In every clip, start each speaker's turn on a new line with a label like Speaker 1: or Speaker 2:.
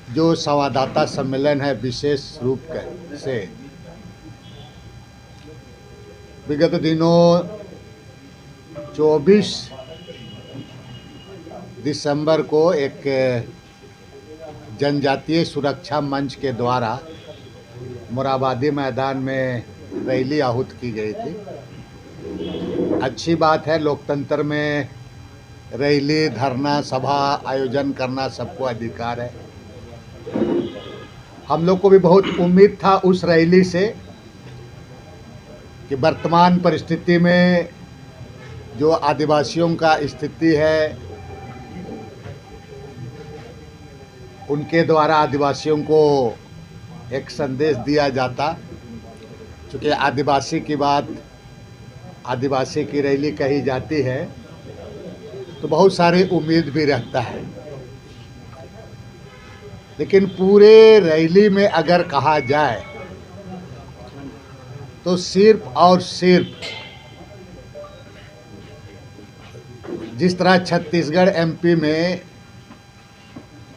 Speaker 1: जो संवाददाता सम्मेलन है विशेष रूप से विगत दिनों 24 दिसंबर को एक जनजातीय सुरक्षा मंच के द्वारा मोरहाबादी मैदान में रैली आहूत की गई थी। अच्छी बात है, लोकतंत्र में रैली, धरना, सभा आयोजन करना सबको अधिकार है। हम लोग को भी बहुत उम्मीद था उस रैली से कि वर्तमान परिस्थिति में जो आदिवासियों का स्थिति है, उनके द्वारा आदिवासियों को एक संदेश दिया जाता। चूँकि आदिवासी की बात, आदिवासी की रैली कही जाती है तो बहुत सारी उम्मीद भी रहता है। लेकिन पूरे रैली में अगर कहा जाए तो सिर्फ और सिर्फ जिस तरह छत्तीसगढ़ एमपी में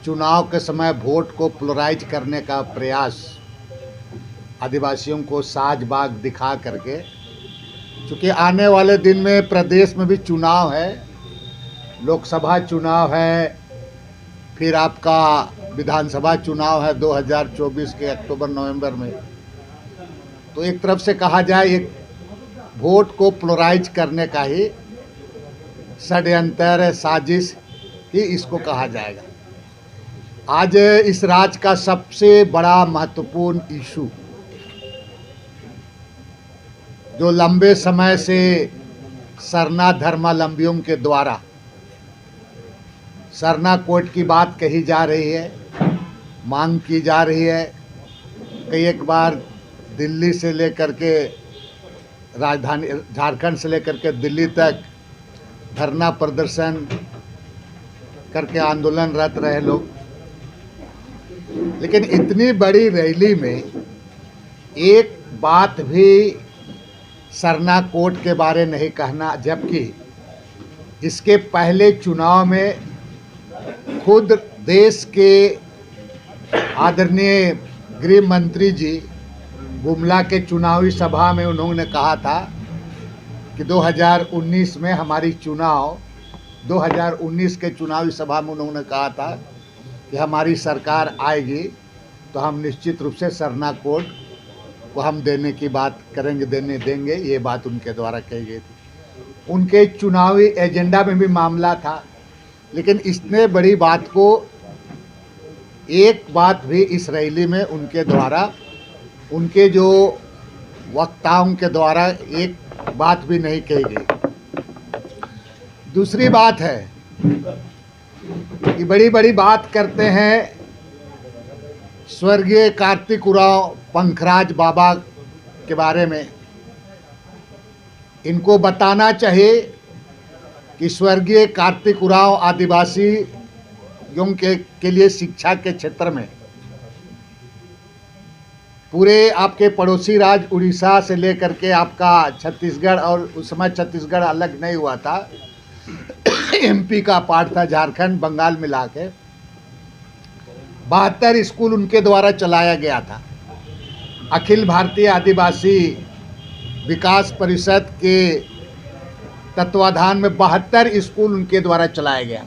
Speaker 1: चुनाव के समय वोट को पोलराइज करने का प्रयास आदिवासियों को साज-बाज दिखा करके, चूँकि आने वाले दिन में प्रदेश में भी चुनाव है, लोकसभा चुनाव है, फिर आपका विधानसभा चुनाव है 2024 के अक्टूबर-नवंबर में। तो एक तरफ से कहा जाए एक वोट को पोलराइज करने का ही षड्यंत्र, साजिश ही इसको कहा जाएगा। आज इस राज्य का सबसे बड़ा महत्वपूर्ण इशू जो लंबे समय से सरना धर्मावलंबियों के द्वारा सरना कोड की बात कही जा रही है, मांग की जा रही है। कई एक बार दिल्ली से लेकर के राजधानी झारखंड से लेकर के दिल्ली तक धरना प्रदर्शन करके आंदोलनरत रहे लोग। लेकिन इतनी बड़ी रैली में एक बात भी सरना कोड के बारे नहीं कहना, जबकि इसके पहले चुनाव में खुद देश के आदरणीय गृह मंत्री जी गुमला के चुनावी सभा में उन्होंने कहा था कि 2019 में हमारी चुनाव 2019 के चुनावी सभा में उन्होंने कहा था कि हमारी सरकार आएगी तो हम निश्चित रूप से सरना कोड को हम देने की बात करेंगे, देंगे। ये बात उनके द्वारा कही गई थी। उनके चुनावी एजेंडा में भी मामला था। लेकिन इतने बड़ी बात को एक बात भी इस रैली में उनके द्वारा, उनके जो वक्ताओं के द्वारा एक बात भी नहीं कही गई। दूसरी बात है कि बड़ी बड़ी बात करते हैं स्वर्गीय कार्तिक उरांव पंखराज बाबा के बारे में। इनको बताना चाहिए कि स्वर्गीय कार्तिक उरांव आदिवासियों के लिए शिक्षा के क्षेत्र में पूरे आपके पड़ोसी राज्य उड़ीसा से लेकर के आपका छत्तीसगढ़, और उस समय छत्तीसगढ़ अलग नहीं हुआ था, एमपी का पार्ट था, झारखंड बंगाल मिला के 72 स्कूल उनके द्वारा चलाया गया था। अखिल भारतीय आदिवासी विकास परिषद के तत्वाधान में 72 स्कूल उनके द्वारा चलाया गया।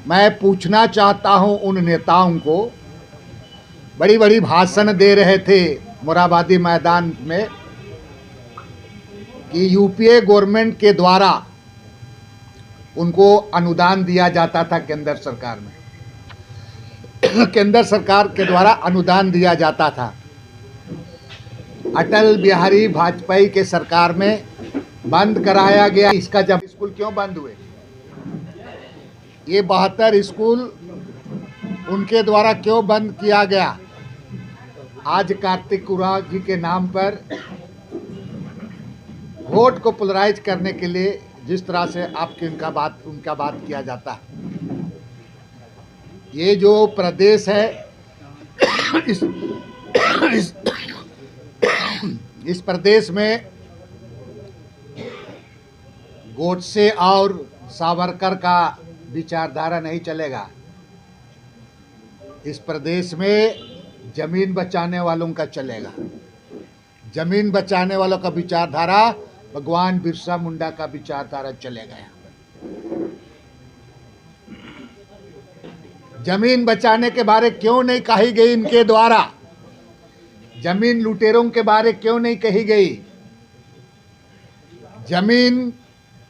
Speaker 1: मैं पूछना चाहता हूं उन नेताओं को, बड़ी बड़ी भाषण दे रहे थे मोरहाबादी मैदान में कि यूपीए गवर्नमेंट के द्वारा उनको अनुदान दिया जाता था, केंद्र सरकार में केंद्र सरकार के द्वारा अनुदान दिया जाता था। अटल बिहारी वाजपेयी के सरकार में बंद कराया गया। इसका जब स्कूल क्यों बंद हुए? ये 72 स्कूल उनके द्वारा क्यों बंद किया गया? आज कार्तिक उरांव जी के नाम पर वोट को पोलराइज करने के लिए जिस तरह से आपकी उनका बात किया जाता है। ये जो प्रदेश है इस प्रदेश में गोडसे और सावरकर का विचारधारा नहीं चलेगा। इस प्रदेश में जमीन बचाने वालों का चलेगा। जमीन बचाने वालों का विचारधारा भगवान बिरसा मुंडा का विचारधारा चलेगा। यहाँ जमीन बचाने के बारे क्यों नहीं कही गई इनके द्वारा? जमीन लुटेरों के बारे क्यों नहीं कही गई? जमीन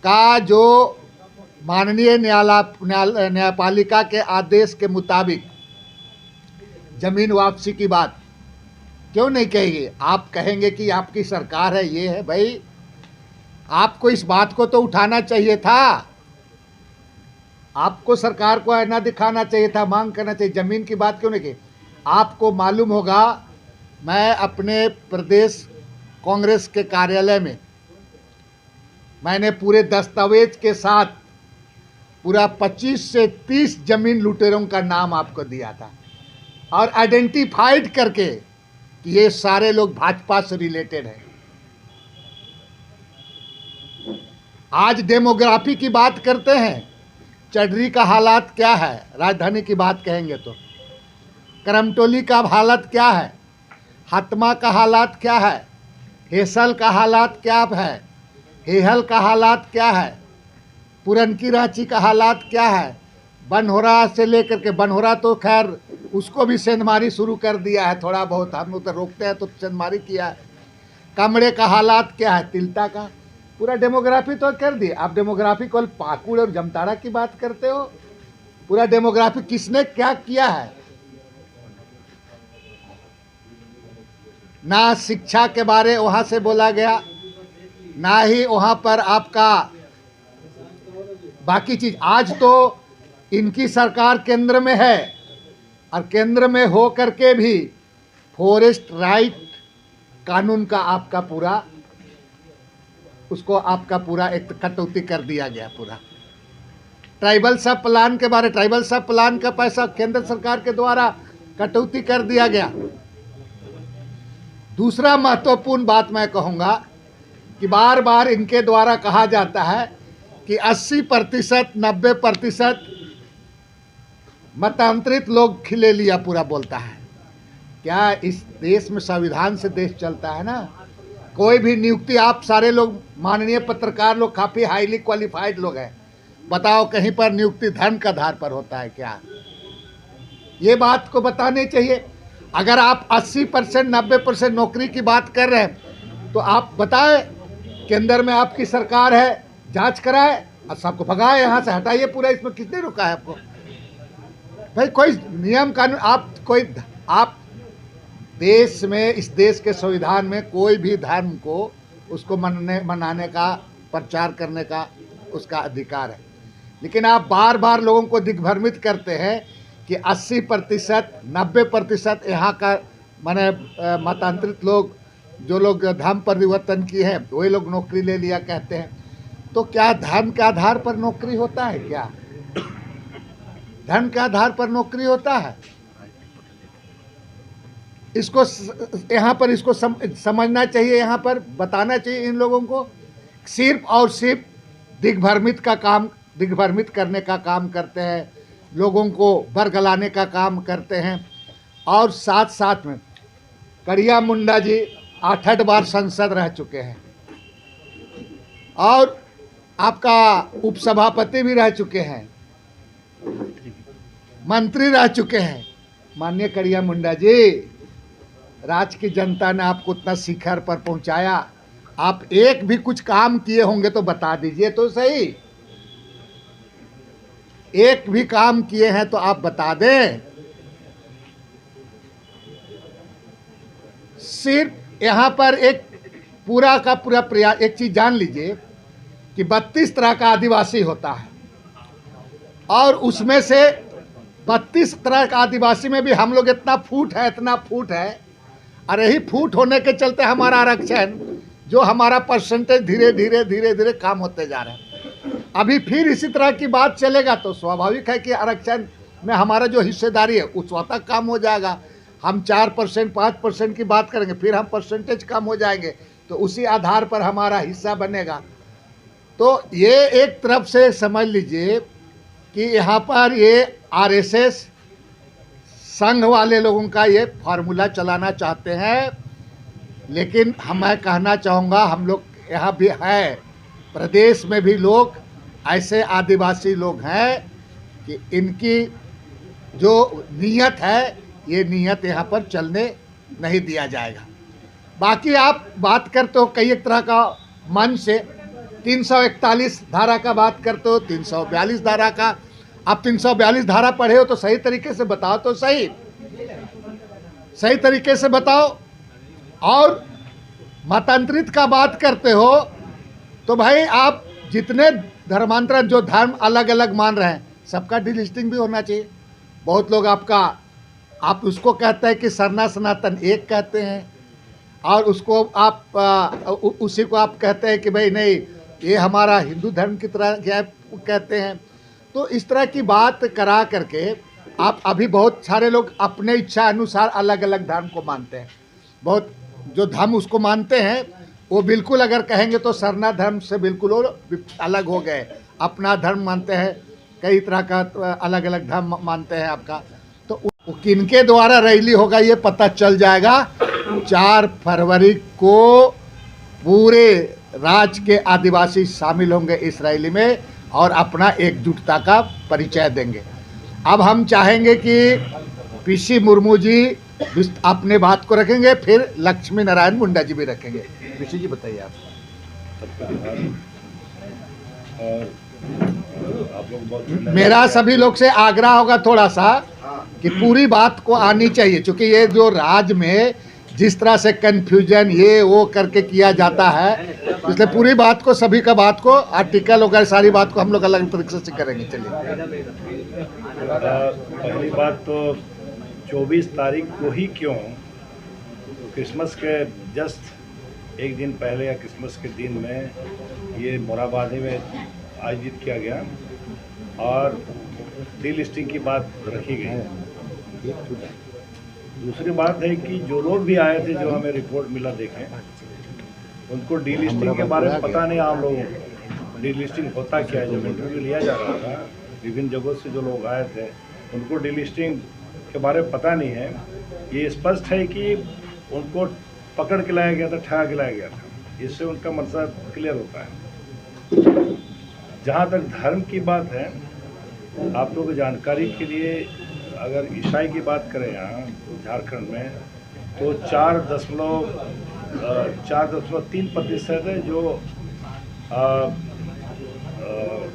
Speaker 1: का जो माननीय न्यायपालिका के आदेश के मुताबिक जमीन वापसी की बात क्यों नहीं कहेगी? आप कहेंगे कि आपकी सरकार है, ये है। भाई आपको इस बात को तो उठाना चाहिए था, आपको सरकार को ऐना दिखाना चाहिए था, मांग करना चाहिए। जमीन की बात क्यों नहीं की? आपको मालूम होगा, मैं अपने प्रदेश कांग्रेस के कार्यालय में मैंने पूरे दस्तावेज के साथ पूरा 25 से 30 जमीन लुटेरों का नाम आपको दिया था और आइडेंटिफाइड करके कि ये सारे लोग भाजपा से रिलेटेड हैं। आज डेमोग्राफी की बात करते हैं, चडरी का हालात क्या है? राजधानी की बात कहेंगे तो करमटोली का हालत क्या है? हतमा का हालात क्या है? हेसल का हालात क्या है? हेहल का हालात क्या है? पुरनकी रांची का हालात क्या है? बनहोरा से लेकर के, बनहोरा तो खैर उसको भी सेंधमारी शुरू कर दिया है, थोड़ा बहुत हम लोग तो रोकते हैं तो सेंधमारी किया है। कामड़े का हालात क्या है? तिलता का पूरा डेमोग्राफी तो कर दी। आप डेमोग्राफी को पाकुड़ और जमताड़ा की बात करते हो। पूरा डेमोग्राफी किसने क्या किया है? ना शिक्षा के बारे वहाँ से बोला गया, ना ही वहाँ पर आपका बाकी चीज। आज तो इनकी सरकार केंद्र में है और केंद्र में हो करके भी फॉरेस्ट राइट कानून का आपका पूरा उसको आपका पूरा एक कटौती कर दिया गया। पूरा ट्राइबल सब प्लान के बारे, ट्राइबल सब प्लान का पैसा केंद्र सरकार के द्वारा कटौती कर दिया गया। दूसरा महत्वपूर्ण बात मैं कहूँगा कि बार बार इनके द्वारा कहा जाता है कि 80%, 90% मतांतरित लोग खिले लिया पूरा बोलता है। क्या इस देश में संविधान से देश चलता है? ना कोई भी नियुक्ति, आप सारे लोग माननीय पत्रकार लोग काफ़ी हाईली क्वालिफाइड लोग हैं, बताओ कहीं पर नियुक्ति धर्म के आधार पर होता है क्या? ये बात को बतानी चाहिए। अगर आप 80%, 90% नौकरी की बात कर रहे हैं तो आप बताएं, केंद्र में आपकी सरकार है, जांच कराए और सबको भगाए, यहाँ से हटाइए पूरा। इसमें किसने रुका है आपको? भाई कोई नियम कानून आप देश में, इस देश के संविधान में कोई भी धर्म को उसको मनाने का, प्रचार करने का उसका अधिकार है। लेकिन आप बार बार लोगों को दिग्भ्रमित करते हैं कि 80%, 90% यहाँ का माने मतांतरित लोग, जो लोग धर्म परिवर्तन किए हैं वही लोग नौकरी ले लिया कहते हैं। तो क्या धर्म के आधार पर नौकरी होता है? क्या धर्म के आधार पर नौकरी होता है? इसको यहाँ पर इसको समझना चाहिए, यहाँ पर बताना चाहिए इन लोगों को। सिर्फ और सिर्फ दिग्भ्रमित करने का काम करते हैं, लोगों को बरगलाने का काम करते हैं। और साथ साथ में करिया मुंडा जी 8 बार सांसद रह चुके हैं और आपका उपसभापति भी रह चुके हैं, मंत्री रह चुके हैं। माननीय करिया मुंडा जी, राज्य की जनता ने आपको उतना शिखर पर पहुंचाया, आप एक भी कुछ काम किए होंगे तो बता दीजिए तो सही। एक भी काम किए हैं तो आप बता दें। सिर्फ यहाँ पर एक पूरा का पूरा प्रयास, एक चीज जान लीजिए कि 32 तरह का आदिवासी होता है और उसमें से 32 तरह का आदिवासी में भी हम लोग इतना फूट है। और यही फूट होने के चलते हमारा आरक्षण, जो हमारा परसेंटेज धीरे धीरे कम होते जा रहे हैं। अभी फिर इसी तरह की बात चलेगा तो स्वाभाविक है कि आरक्षण में हमारा जो हिस्सेदारी है उस वक्त तक कम हो जाएगा। हम 4%, 5% की बात करेंगे, फिर हम परसेंटेज कम हो जाएंगे, तो उसी आधार पर हमारा हिस्सा बनेगा। तो ये एक तरफ से समझ लीजिए कि यहाँ पर ये आरएसएस संघ वाले लोगों का ये फार्मूला चलाना चाहते हैं। लेकिन मैं कहना चाहूँगा, हम लोग यहाँ भी है, प्रदेश में भी लोग ऐसे आदिवासी लोग हैं कि इनकी जो नीयत है, ये नीयत यहाँ पर चलने नहीं दिया जाएगा। बाकी आप बात करते हो कई एक तरह का मन से, 341 धारा का बात करते हो, 342 धारा का। आप 342 धारा पढ़े हो तो सही तरीके से बताओ, तो सही तरीके से बताओ। और मतांतरित का बात करते हो तो भाई आप जितने धर्मांतरण, जो धर्म अलग अलग मान रहे हैं, सबका डिलिस्टिंग भी होना चाहिए। बहुत लोग आप उसको कहते हैं कि सरना सनातन एक कहते हैं, और उसको आप उसी को आप कहते हैं कि भाई नहीं, ये हमारा हिंदू धर्म की तरह कहते हैं। तो इस तरह की बात करा करके आप अभी बहुत सारे लोग अपने इच्छा अनुसार अलग अलग धर्म को मानते हैं। बहुत जो धर्म उसको मानते हैं वो बिल्कुल अगर कहेंगे तो सरना धर्म से बिल्कुल और अलग हो गए। अपना धर्म मानते हैं, कई तरह का अलग अलग धर्म मानते हैं आपका। तो किनके द्वारा रैली होगा ये पता चल जाएगा। 4 फरवरी को पूरे राज्य के आदिवासी शामिल होंगे इस रैली में और अपना एकजुटता का परिचय देंगे। अब हम चाहेंगे कि पीसी मुर्मू जी अपने बात को रखेंगे, फिर लक्ष्मी नारायण मुंडा जी भी रखेंगे। पीसी जी बताइए आप। मेरा सभी लोग से आग्रह होगा थोड़ा सा कि पूरी बात को आनी चाहिए, क्योंकि ये जो राज्य में जिस तरह से कंफ्यूजन ये वो करके किया जाता है, इसलिए पूरी बात को, सभी का बात को, आर्टिकल वगैरह सारी बात को हम लोग अलग तरीके से करेंगे। चलिए,
Speaker 2: पहली बात तो 24 तारीख को ही क्यों, क्रिसमस के जस्ट एक दिन पहले या क्रिसमस के दिन में ये मोराबादी में आयोजित किया गया और डीलिस्टिंग की बात रखी गई। दूसरी बात है कि जो लोग भी आए थे, जो हमें रिपोर्ट मिला देखें, उनको डीलिस्टिंग के बारे में पता नहीं। आम लोगों को डीलिस्टिंग होता क्या है, जब इंटरव्यू लिया जा रहा था विभिन्न जगहों से जो लोग आए थे, उनको डीलिस्टिंग के बारे में पता नहीं है। ये स्पष्ट है कि उनको पकड़ के लाया गया था, ठगा के लाया गया था, इससे उनका मकसद क्लियर होता है। जहाँ तक धर्म की बात है, आप लोगों को जानकारी के लिए, अगर ईसाई की बात करें यहाँ झारखंड में, तो 4.3% है जो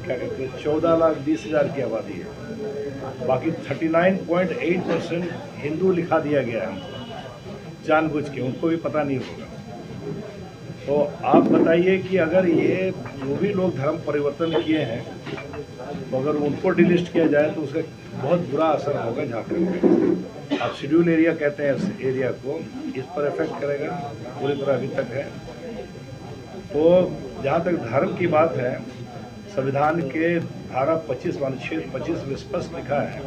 Speaker 2: क्या कहते हैं 14,20,000 की आबादी है। बाकी 39.8% हिंदू लिखा दिया गया है जानबूझ के, उनको भी पता नहीं होगा। तो आप बताइए कि अगर ये जो भी लोग धर्म परिवर्तन किए हैं, तो अगर उनको डिलिस्ट किया जाए तो उसका बहुत बुरा असर होगा झारखंड में। आप शेड्यूल एरिया कहते हैं इस एरिया को, इस पर इफेक्ट करेगा, पूरी तरह अभी तक है। तो जहाँ तक धर्म की बात है, संविधान के धारा 25 अनुच्छेद 25 में स्पष्ट लिखा है,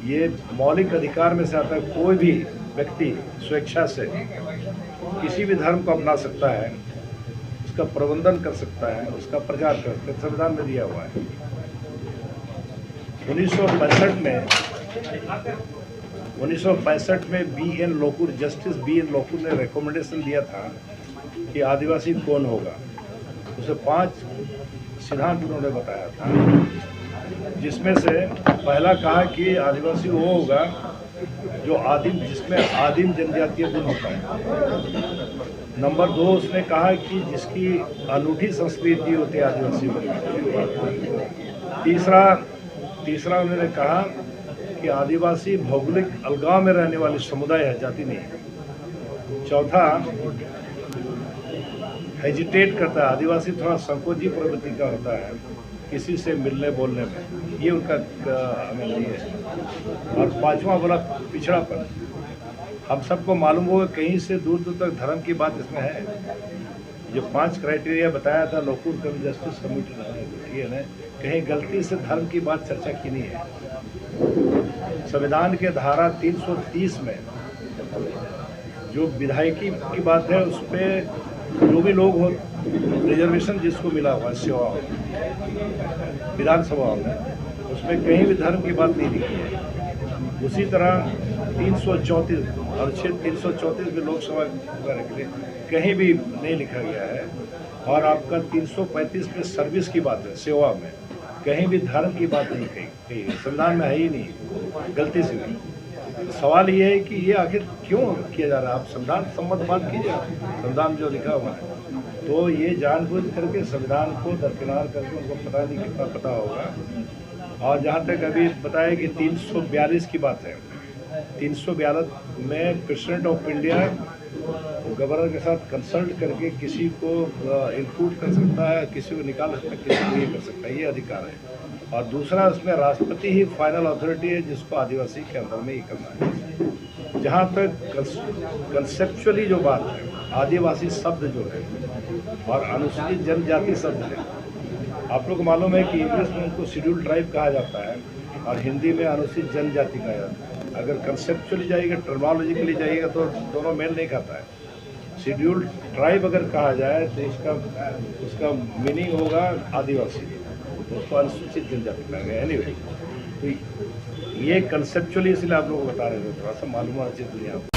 Speaker 2: ये मौलिक अधिकार में से आता है। कोई भी व्यक्ति स्वेच्छा से किसी भी धर्म को अपना सकता है, उसका प्रबंधन कर सकता है, उसका प्रचार कर सकता है, संविधान में दिया हुआ है। 1965 में B.N. Lokur, justice B.N. Lokur ने रिकमेंडेशन दिया था कि आदिवासी कौन होगा। उसे 5 सिद्धांत उन्होंने बताया था, जिसमें से पहला कहा कि आदिवासी वो होगा जो जिसमें आदिम जनजातीय गुण होता है। नंबर 2 उसने कहा कि जिसकी अनूठी संस्कृति होती है आदिवासी में। तीसरा उन्होंने कहा कि आदिवासी भौगोलिक अलगाव में रहने वाली समुदाय है, जाति नहीं है। चौथा, हेजिटेट करता है, आदिवासी थोड़ा संकोची प्रवृत्ति का होता है किसी से मिलने बोलने में, ये उनका अमल नहीं है। और 5वां बोला पिछड़ापन। हम सबको मालूम होगा कहीं से दूर दूर तक धर्म की बात इसमें है। जो 5 क्राइटेरिया बताया था लोकुर जस्टिस कमेटी ने, कहीं गलती से धर्म की बात चर्चा की नहीं है। संविधान के धारा 330 में जो विधायकी की बात है, उस पर जो भी लोग हो, रिजर्वेशन जिसको मिला हुआ सेवा विधानसभा में, उसमें कहीं भी धर्म की बात नहीं लिखी है। उसी तरह 334 अनुच्छेद 334 भी लोकसभा के लिए कहीं भी नहीं लिखा गया है। और आपका 335 में सर्विस की बात है, सेवा में, कहीं भी धर्म की बात नहीं कही है, संविधान में है ही नहीं, गलती से नहीं। तो सवाल ये है कि ये आखिर क्यों किया जा रहा है? आप संविधान सम्मत बात कीजिए, संविधान जो लिखा हुआ है। तो ये जानबूझ करके संविधान को दरकिनार करके, उनको पता नहीं कितना पता होगा। और जहाँ तक अभी बताया कि 342 की बात है, 342 में प्रेसिडेंट ऑफ इंडिया गवर्नर के साथ कंसल्ट करके किसी को इंक्लूड कर सकता है, किसी को निकाल सकता है, किसी को ये कर सकता है, ये अधिकार है। और दूसरा, उसमें राष्ट्रपति ही फाइनल अथॉरिटी है जिसको आदिवासी के अंदर में ही करना है। जहाँ तक कंसेप्चुअली जो बात है, आदिवासी शब्द जो है और अनुसूचित जनजाति शब्द है, आप लोग को मालूम है कि इंग्लिश में उनको शेड्यूल ट्राइब कहा जाता है और हिंदी में अनुसूचित जनजाति कहा जाता है। अगर कंसेप्चुअली जाइएगा, टर्मिनोलॉजिकली जाइएगा तो दोनों मेल नहीं खाता है। शेड्यूल ट्राइब अगर कहा जाए तो उसका मीनिंग होगा आदिवासी, तो उसको अनुसूचित जनजाति कहेंगे। एनीवे, तो ये कंसेप्चुअली इसलिए आप लोग को बता रहे थे, थोड़ा सा मालूम होना चाहिए दुनिया को।